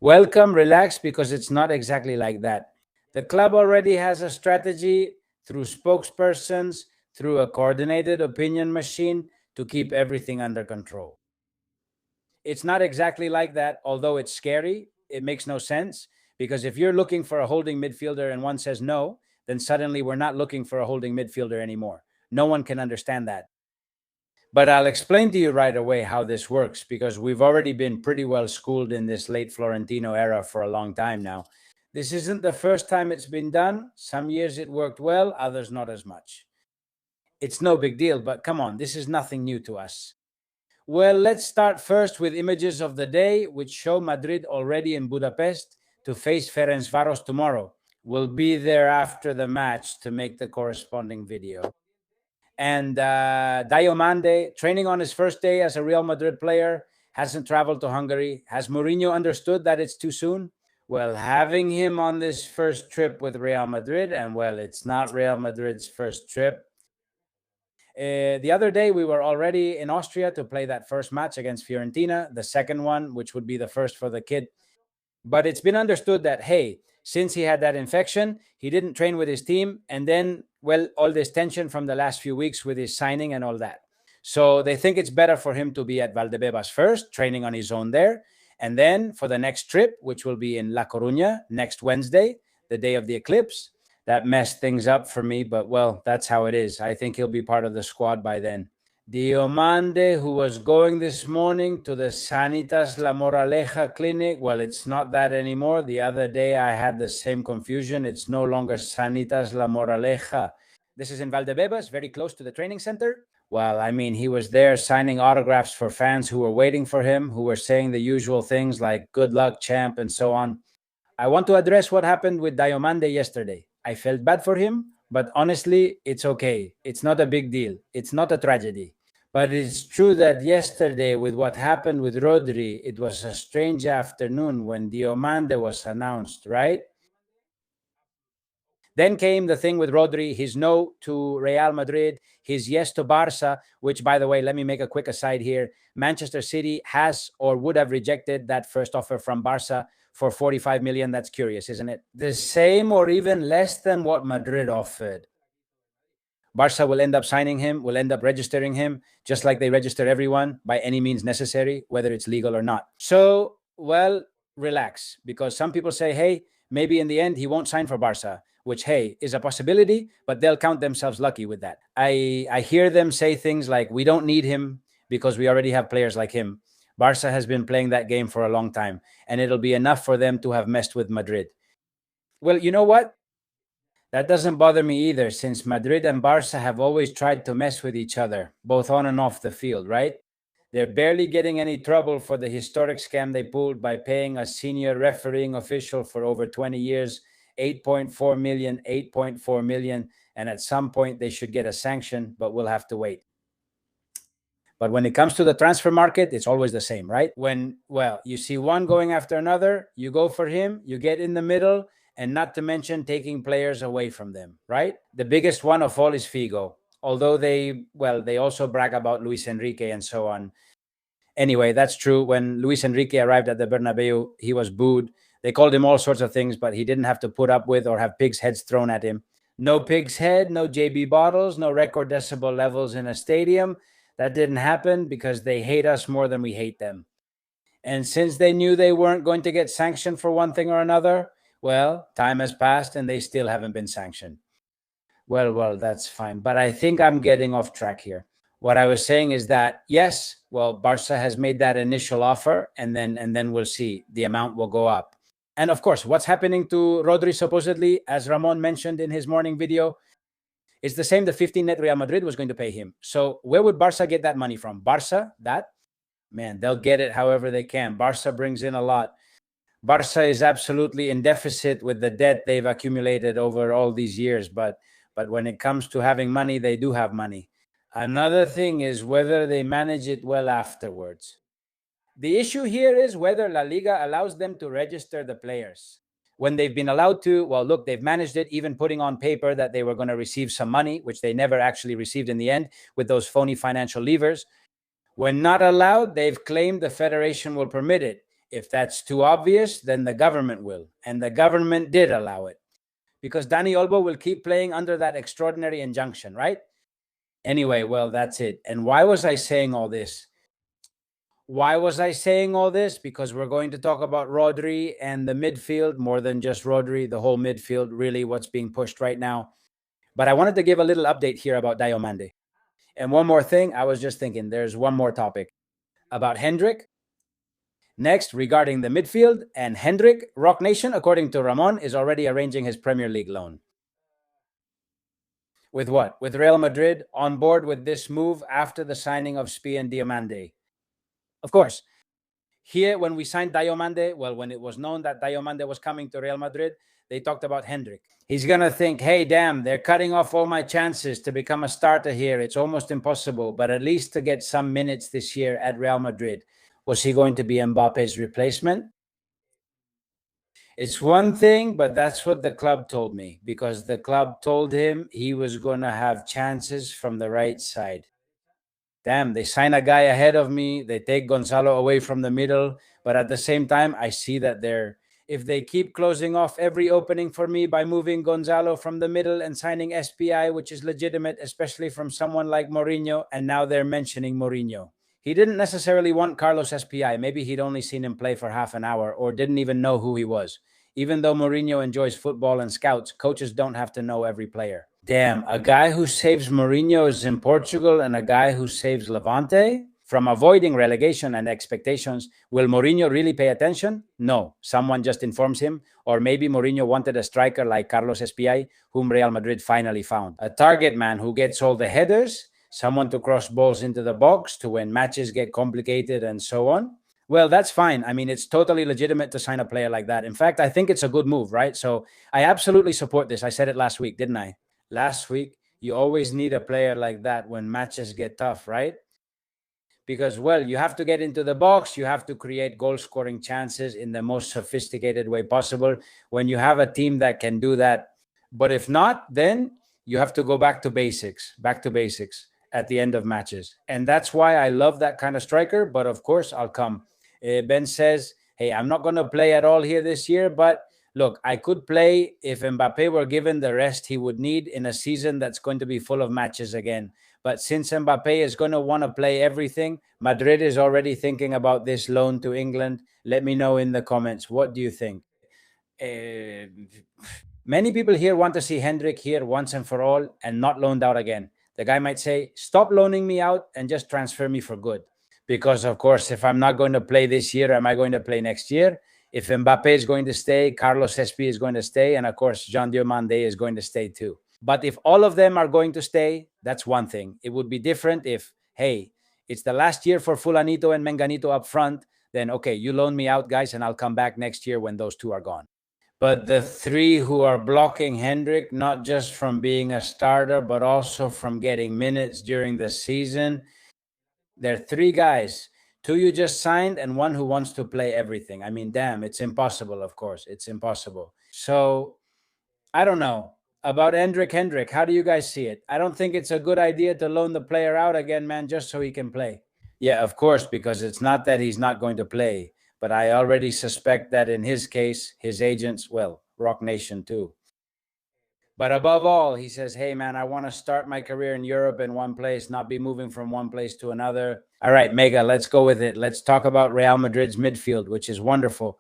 Welcome, relax, because it's not exactly like that. The club already has a strategy through spokespersons, through a coordinated opinion machine to keep everything under control. It's not exactly like that, although it's scary. It makes no sense because if you're looking for a holding midfielder and one says no, then suddenly we're not looking for a holding midfielder anymore. No one can understand that. But I'll explain to you right away how this works because we've already been pretty well schooled in this late Florentino era for a long time now. This isn't the first time it's been done. Some years it worked well, others not as much. It's no big deal, but come on, this is nothing new to us. Well, let's start first with images of the day, which show Madrid already in Budapest to face Ferencváros tomorrow. We'll be there after the match to make the corresponding video. And Diomande, training on his first day as a Real Madrid player, hasn't traveled to Hungary. Has Mourinho understood that it's too soon? Well, having him on this first trip with Real Madrid, and well, it's not Real Madrid's first trip. The other day, we were already in Austria to play that first match against Fiorentina, the second one, which would be the first for the kid. But it's been understood that, hey, since he had that infection, he didn't train with his team. And then, well, all this tension from the last few weeks with his signing and all that. So they think it's better for him to be at Valdebebas first, training on his own there. And then for the next trip, which will be in La Coruña next Wednesday, the day of the eclipse, that messed things up for me. But, well, that's how it is. I think he'll be part of the squad by then. Diomande, who was going this morning to the Sanitas La Moraleja clinic. Well, it's not that anymore. The other day I had the same confusion. It's no longer Sanitas La Moraleja. This is in Valdebebas, very close to the training center. Well, I mean, he was there signing autographs for fans who were waiting for him, who were saying the usual things like good luck, champ, and so on. I want to address what happened with Diomande yesterday. I felt bad for him, but honestly, it's okay. It's not a big deal. It's not a tragedy. But it's true that yesterday, with what happened with Rodri, it was a strange afternoon when Diomande was announced, right? Then came the thing with Rodri, his no to Real Madrid, his yes to Barca, which, by the way, let me make a quick aside here. Manchester City has or would have rejected that first offer from Barca for 45 million. That's curious, isn't it? The same or even less than what Madrid offered. Barca will end up signing him, will end up registering him, just like they register everyone by any means necessary, whether it's legal or not. So, well, relax, because some people say, hey, maybe in the end he won't sign for Barca, which, hey, is a possibility, but they'll count themselves lucky with that. I hear them say things like, we don't need him because we already have players like him. Barca has been playing that game for a long time, and it'll be enough for them to have messed with Madrid. Well, you know what? That doesn't bother me either, since Madrid and Barca have always tried to mess with each other, both on and off the field, right? They're barely getting any trouble for the historic scam they pulled by paying a senior refereeing official for over 20 years 8.4 million, 8.4 million, and at some point they should get a sanction, but we'll have to wait. But when it comes to the transfer market, it's always the same, right? When, well, you see one going after another, you go for him, you get in the middle, and not to mention taking players away from them, right? The biggest one of all is Figo, although they also brag about Luis Enrique and so on. Anyway, that's true. When Luis Enrique arrived at the Bernabeu, he was booed. They called him all sorts of things, but he didn't have to put up with or have pigs' heads thrown at him. No pig's head, no JB bottles, no record decibel levels in a stadium. That didn't happen because they hate us more than we hate them. And since they knew they weren't going to get sanctioned for one thing or another, well, time has passed and they still haven't been sanctioned. Well, that's fine. But I think I'm getting off track here. What I was saying is that, yes, well, Barca has made that initial offer, and then we'll see. The amount will go up. And of course, what's happening to Rodri supposedly, as Ramon mentioned in his morning video, it's the same the 15 net Real Madrid was going to pay him. So where would Barca get that money from? Barca, that? Man, they'll get it however they can. Barca brings in a lot. Barca is absolutely in deficit with the debt they've accumulated over all these years. But when it comes to having money, they do have money. Another thing is whether they manage it well afterwards. The issue here is whether La Liga allows them to register the players. When they've been allowed to, well, look, they've managed it, even putting on paper that they were going to receive some money, which they never actually received in the end with those phony financial levers. When not allowed, they've claimed the federation will permit it. If that's too obvious, then the government will. And the government did allow it. Because Dani Olmo will keep playing under that extraordinary injunction, right? Anyway, well, that's it. And why was I saying all this? Why was I saying all this? Because we're going to talk about Rodri and the midfield, more than just Rodri, the whole midfield, really what's being pushed right now. But I wanted to give a little update here about Diomande. And one more thing, I was just thinking, there's one more topic about Hendrik. Next, regarding the midfield and Hendrik, Rock Nation, according to Ramon, is already arranging his Premier League loan. With what? With Real Madrid on board with this move after the signing of Spi and Diomande. Of course, here when we signed Diomande, well, when it was known that Diomande was coming to Real Madrid, they talked about Hendrik. He's going to think, hey, damn, they're cutting off all my chances to become a starter here. It's almost impossible, but at least to get some minutes this year at Real Madrid. Was he going to be Mbappe's replacement? It's one thing, but that's what the club told me, because the club told him he was going to have chances from the right side. Damn, they sign a guy ahead of me. They take Gonzalo away from the middle. But at the same time, I see that if they keep closing off every opening for me by moving Gonzalo from the middle and signing SPI, which is legitimate, especially from someone like Mourinho, and now they're mentioning Mourinho. He didn't necessarily want Carlos SPI. Maybe he'd only seen him play for half an hour or didn't even know who he was. Even though Mourinho enjoys football and scouts, coaches don't have to know every player. Damn, a guy who saves Mourinho is in Portugal and a guy who saves Levante from avoiding relegation and expectations. Will Mourinho really pay attention? No. Someone just informs him. Or maybe Mourinho wanted a striker like Carlos SPI, whom Real Madrid finally found. A target man who gets all the headers, someone to cross balls into the box to when matches get complicated and so on. Well, that's fine. I mean, it's totally legitimate to sign a player like that. In fact, I think it's a good move, right? So I absolutely support this. I said it last week, didn't I? Last week, you always need a player like that when matches get tough, right? Because, well, you have to get into the box. You have to create goal-scoring chances in the most sophisticated way possible when you have a team that can do that. But if not, then you have to go back to basics at the end of matches. And that's why I love that kind of striker. But, of course, I'll come. Ben says, hey, I'm not going to play at all here this year, but look, I could play if Mbappe were given the rest he would need in a season that's going to be full of matches again. But since Mbappe is going to want to play everything, Madrid is already thinking about this loan to England. Let me know in the comments. What do you think? Many people here want to see Hendrik here once and for all and not loaned out again. The guy might say, stop loaning me out and just transfer me for good. Because, of course, if I'm not going to play this year, am I going to play next year? If Mbappe is going to stay, Carlos Espi is going to stay, and, of course, Jean Diomande is going to stay too. But if all of them are going to stay, that's one thing. It would be different if, hey, it's the last year for Fulanito and Menganito up front, then, okay, you loan me out, guys, and I'll come back next year when those two are gone. But the three who are blocking Hendrik, not just from being a starter, but also from getting minutes during the season, there are three guys. Two you just signed and one who wants to play everything. I mean, damn, it's impossible, of course. It's impossible. So, I don't know. About Hendrik, how do you guys see it? I don't think it's a good idea to loan the player out again, man, just so he can play. Yeah, of course, because it's not that he's not going to play. But I already suspect that in his case, his agents, well, Rock Nation too. But above all, he says, hey, man, I want to start my career in Europe in one place, not be moving from one place to another. All right, Mega, let's go with it. Let's talk about Real Madrid's midfield, which is wonderful.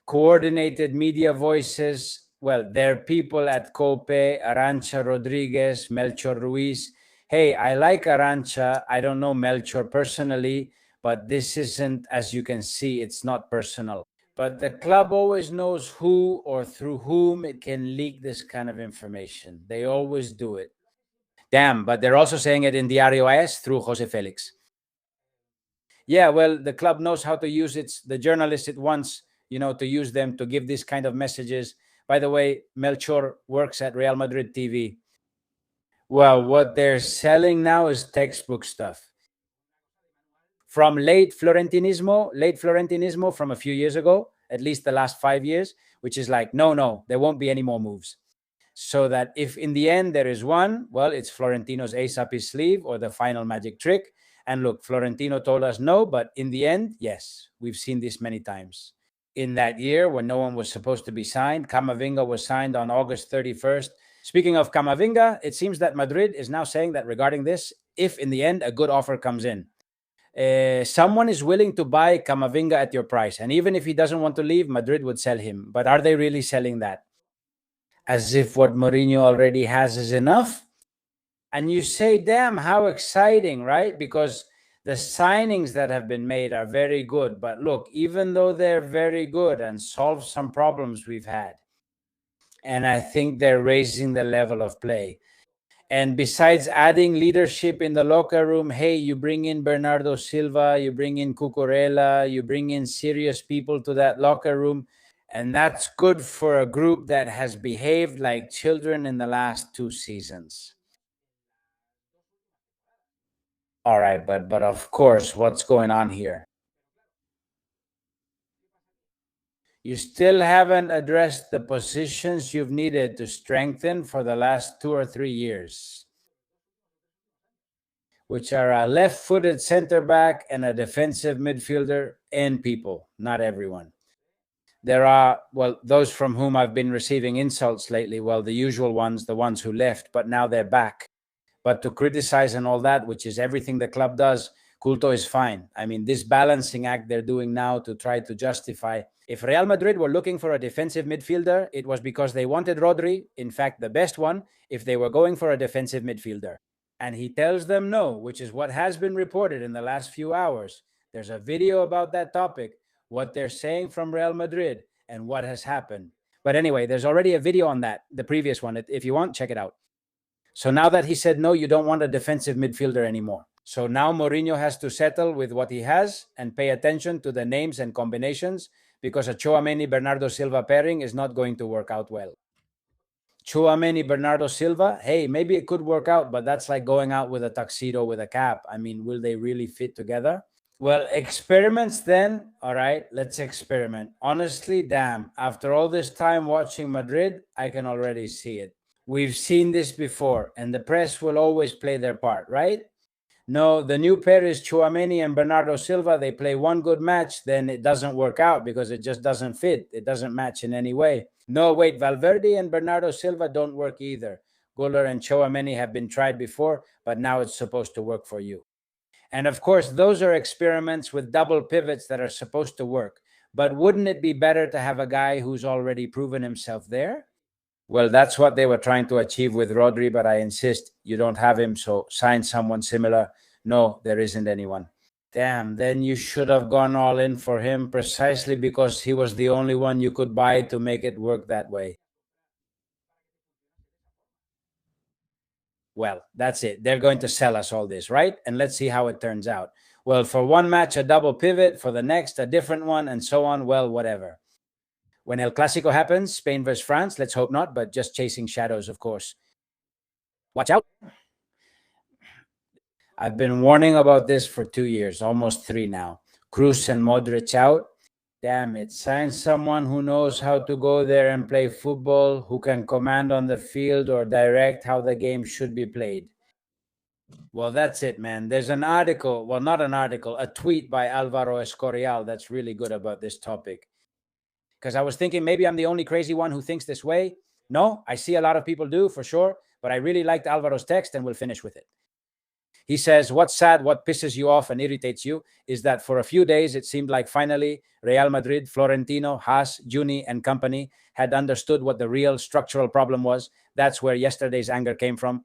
Coordinated media voices. Well, there are people at Cope, Arantxa Rodriguez, Melchor Ruiz. Hey, I like Arantxa. I don't know Melchor personally, but this isn't, as you can see, it's not personal. But the club always knows who or through whom it can leak this kind of information. They always do it. Damn, but they're also saying it in Diario AS through Jose Felix. Yeah, well, the club knows how to use the journalists it wants, to use them to give this kind of messages. By the way, Melchor works at Real Madrid TV. Well, what they're selling now is textbook stuff. From late Florentinismo from a few years ago, at least the last 5 years, which is like, no, there won't be any more moves. So that if in the end there is one, well, it's Florentino's ace up his sleeve or the final magic trick. And look, Florentino told us no, but in the end, yes, we've seen this many times. In that year when no one was supposed to be signed, Camavinga was signed on August 31st. Speaking of Camavinga, it seems that Madrid is now saying that regarding this, if in the end a good offer comes in, someone is willing to buy Camavinga at your price. And even if he doesn't want to leave, Madrid would sell him. But are they really selling that? As if what Mourinho already has is enough? And you say, damn, how exciting, right? Because the signings that have been made are very good. But look, even though they're very good and solve some problems we've had, and I think they're raising the level of play. And besides adding leadership in the locker room, hey, you bring in Bernardo Silva, you bring in Cucurella, you bring in serious people to that locker room. And that's good for a group that has behaved like children in the last 2 seasons. All right, but of course, what's going on here? You still haven't addressed the positions you've needed to strengthen for the last 2 or 3 years, which are a left-footed center back and a defensive midfielder, and people, not everyone. There are, well, those from whom I've been receiving insults lately, well, the usual ones, the ones who left, but now they're back. But to criticize and all that, which is everything the club does, Culto is fine. I mean, this balancing act they're doing now to try to justify. If Real Madrid were looking for a defensive midfielder, it was because they wanted Rodri, in fact, the best one, if they were going for a defensive midfielder. And he tells them no, which is what has been reported in the last few hours. There's a video about that topic, what they're saying from Real Madrid and what has happened. But anyway, there's already a video on that, the previous one. If you want, check it out. So now that he said no, you don't want a defensive midfielder anymore. So now Mourinho has to settle with what he has and pay attention to the names and combinations, because a Tchouaméni Bernardo Silva pairing is not going to work out well. Tchouaméni Bernardo Silva, hey, maybe it could work out, but that's like going out with a tuxedo with a cap. I mean, will they really fit together? Well, experiments then. All right, let's experiment. Honestly, damn, after all this time watching Madrid, I can already see it. We've seen this before, and the press will always play their part, right? No, the new pair is Chouameni and Bernardo Silva. They play one good match, then it doesn't work out because it just doesn't fit. It doesn't match in any way. No, wait, Valverde and Bernardo Silva don't work either. Guller and Chouameni have been tried before, but now it's supposed to work for you. And of course, those are experiments with double pivots that are supposed to work. But wouldn't it be better to have a guy who's already proven himself there? Well, that's what they were trying to achieve with Rodri, but I insist you don't have him, so sign someone similar. No, there isn't anyone. Damn, then you should have gone all in for him precisely because he was the only one you could buy to make it work that way. Well, that's it. They're going to sell us all this, right? And let's see how it turns out. Well, for one match, a double pivot, for the next, a different one, and so on. Well, whatever. When El Clasico happens, Spain versus France, let's hope not, but just chasing shadows, of course. Watch out. I've been warning about this for 2 years, almost 3 now. Cruz and Modric out. Damn it. Sign someone who knows how to go there and play football, who can command on the field or direct how the game should be played. Well, that's it, man. There's an article, well, not an article, a tweet by Alvaro Escorial that's really good about this topic. Because I was thinking maybe I'm the only crazy one who thinks this way. No, I see a lot of people do for sure, but I really liked Alvaro's text and we'll finish with it. He says, what's sad, what pisses you off and irritates you is that for a few days it seemed like finally Real Madrid, Florentino, Haas, Juni, and company had understood what the real structural problem was. That's where yesterday's anger came from.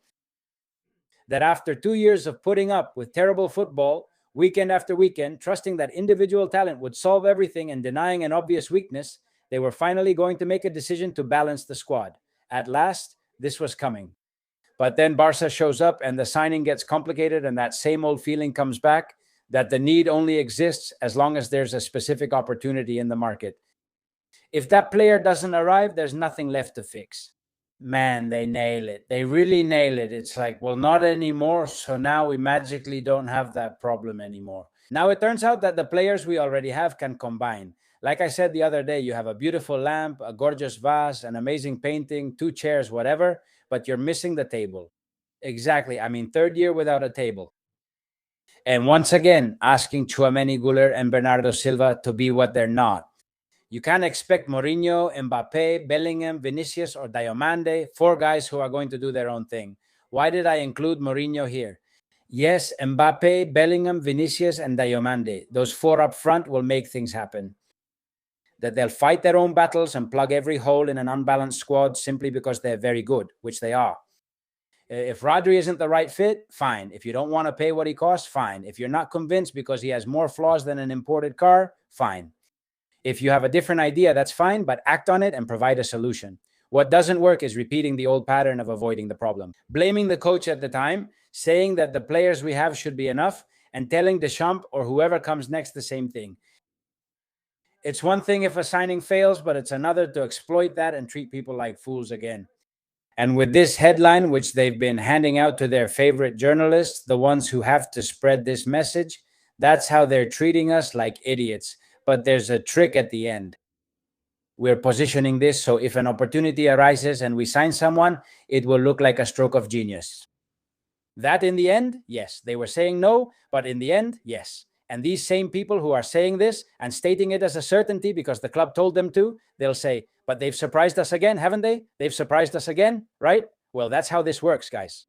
That after 2 years of putting up with terrible football, weekend after weekend, trusting that individual talent would solve everything and denying an obvious weakness, they were finally going to make a decision to balance the squad. At last, this was coming. But then Barca shows up and the signing gets complicated, and that same old feeling comes back that the need only exists as long as there's a specific opportunity in the market. If that player doesn't arrive, there's nothing left to fix. Man, they nail it. They really nail it. It's like, well, not anymore. So now we magically don't have that problem anymore. Now it turns out that the players we already have can combine. Like I said the other day, you have a beautiful lamp, a gorgeous vase, an amazing painting, 2 chairs, whatever, but you're missing the table. Exactly. I mean, third year without a table. And once again, asking Tchouaméni, Güler, and Bernardo Silva to be what they're not. You can't expect Mourinho, Mbappe, Bellingham, Vinicius, or Diomande, 4 guys who are going to do their own thing. Why did I include Mourinho here? Yes, Mbappe, Bellingham, Vinicius, and Diomande. Those 4 up front will make things happen. That they'll fight their own battles and plug every hole in an unbalanced squad simply because they're very good, which they are. If Rodri isn't the right fit, fine. If you don't want to pay what he costs, fine. If you're not convinced because he has more flaws than an imported car, fine. If you have a different idea, that's fine, but act on it and provide a solution. What doesn't work is repeating the old pattern of avoiding the problem. Blaming the coach at the time, saying that the players we have should be enough, and telling Deschamps or whoever comes next the same thing. It's one thing if a signing fails, but it's another to exploit that and treat people like fools again. And with this headline, which they've been handing out to their favorite journalists, the ones who have to spread this message, that's how they're treating us, like idiots. But there's a trick at the end. We're positioning this so if an opportunity arises and we sign someone, it will look like a stroke of genius. That in the end, yes. They were saying no, but in the end, yes. And these same people who are saying this and stating it as a certainty because the club told them to, they'll say, but they've surprised us again, haven't they? They've surprised us again, right? Well, that's how this works, guys.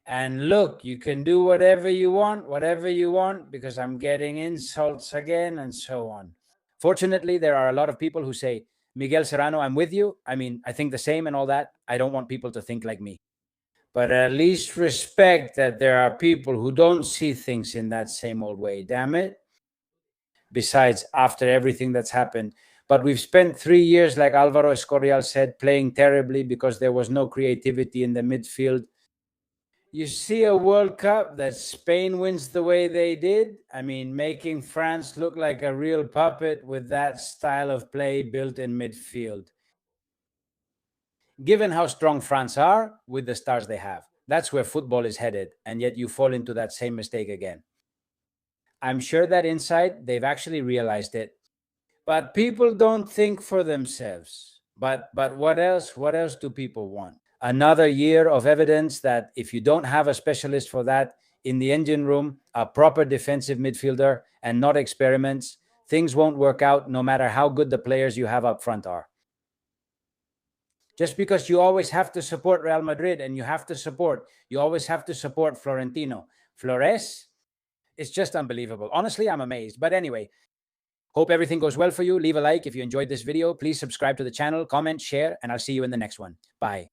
And look, you can do whatever you want, because I'm getting insults again and so on. Fortunately, there are a lot of people who say, Miguel Serrano, I'm with you. I mean, I think the same and all that. I don't want people to think like me. But at least respect that there are people who don't see things in that same old way, damn it. Besides, after everything that's happened. But we've spent 3 years, like Alvaro Escorial said, playing terribly because there was no creativity in the midfield. You see a World Cup that Spain wins the way they did. I mean, making France look like a real puppet with that style of play built in midfield. Given how strong France are with the stars they have, that's where football is headed, and yet you fall into that same mistake again. I'm sure that inside they've actually realized it, but people don't think for themselves. But what else? What else do people want? Another year of evidence that if you don't have a specialist for that in the engine room, a proper defensive midfielder, and not experiments, things won't work out no matter how good the players you have up front are. Just because you always have to support Real Madrid and you always have to support Florentino. Flores, it's just unbelievable. Honestly, I'm amazed. But anyway, hope everything goes well for you. Leave a like if you enjoyed this video. Please subscribe to the channel, comment, share, and I'll see you in the next one. Bye.